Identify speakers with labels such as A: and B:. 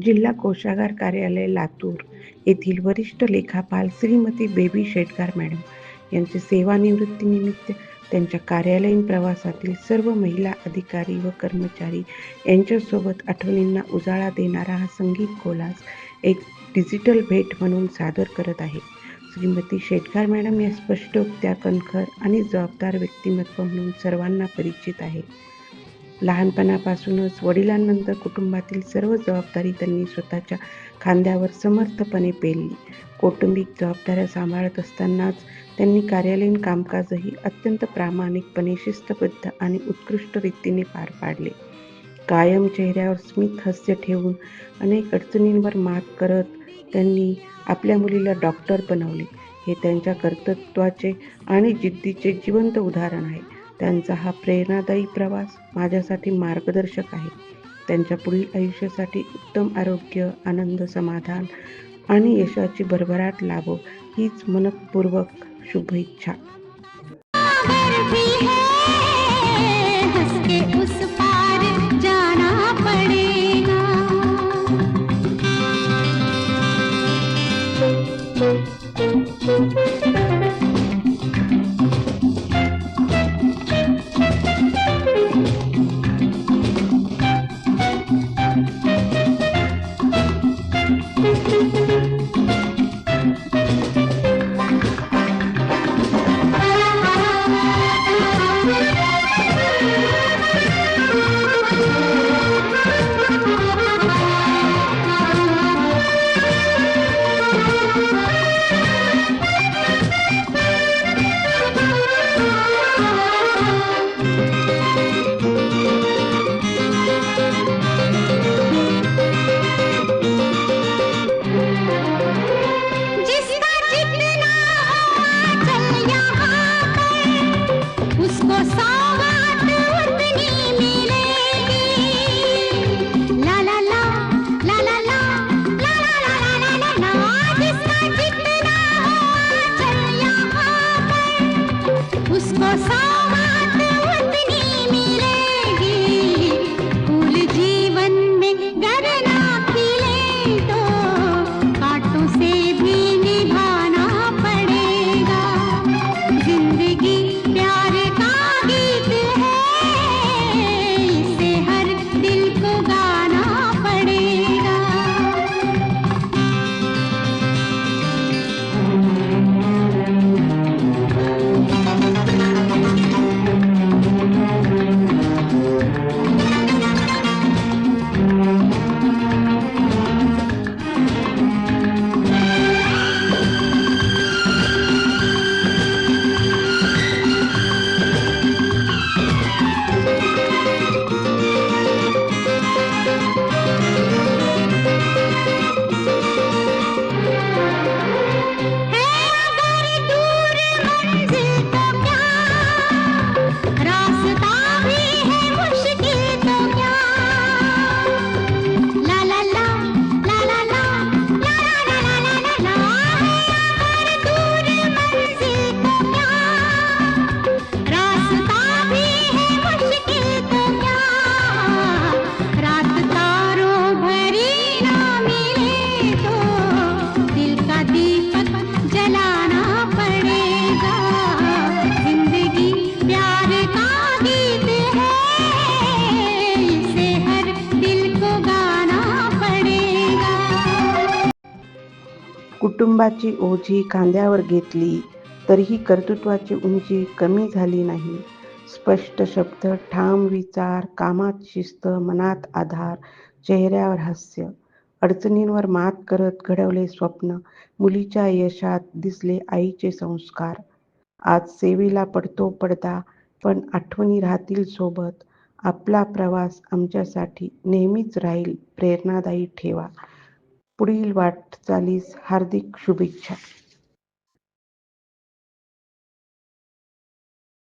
A: जिल्हा कोषागार कार्यालय लातूर येथील वरिष्ठ लेखापाल श्रीमती बेबी शेटगार मॅडम यांचे सेवानिवृत्तीनिमित्त त्यांच्या कार्यालयीन प्रवासातील सर्व महिला अधिकारी व कर्मचारी यांच्यासोबत आठवणींना उजाळा देणारा हा संगीत कोलाज एक डिजिटल भेट म्हणून सादर करत आहे. श्रीमती शेटगार मॅडम या स्पष्टोक्त्या, कणखर आणि जबाबदार व्यक्तिमत्व म्हणून सर्वांना परिचित आहे. लहानपणापासूनच वडिलांनंतर कुटुंबातील सर्व जबाबदारी त्यांनी स्वतःच्या खांद्यावर समर्थपणे पेलली. कौटुंबिक जबाबदाऱ्या सांभाळत असतानाच त्यांनी कार्यालयीन कामकाजही अत्यंत प्रामाणिकपणे, शिस्तबद्ध आणि उत्कृष्ट रीतीने पार पाडले. कायम चेहऱ्यावर स्मित हास्य ठेवून अनेक अडचणींवर मात करत त्यांनी आपल्या मुलीला डॉक्टर बनवले. हे त्यांच्या कर्तृत्वाचे आणि जिद्दीचे जिवंत उदाहरण आहे. त्यांचा हा प्रेरणादायी प्रवास माझ्यासाठी मार्गदर्शक आहे. त्यांच्या पुढील आयुष्यासाठी उत्तम आरोग्य, आनंद, समाधान आणि यशाची भरभराट लाभो हीच मनःपूर्वक शुभेच्छा. कुटुंबाची ओझी खांद्यावर घेतली तरीही कर्तृत्वाची उंची कमी झाली नाही. स्पष्ट शब्द, ठाम विचार, कामात शिस्त, मनात आधार, चेहऱ्यावर हास्य. अडचणींवर मात करत घडवले स्वप्न. मुलीच्या यशात दिसले आईचे संस्कार. आज सेवेला पडतो पडदा, पण आठवणी राहतील सोबत. आपला प्रवास आमच्यासाठी नेहमीच राहील प्रेरणादायी. ठेवा पुढील वाटचालीस हार्दिक शुभेच्छा.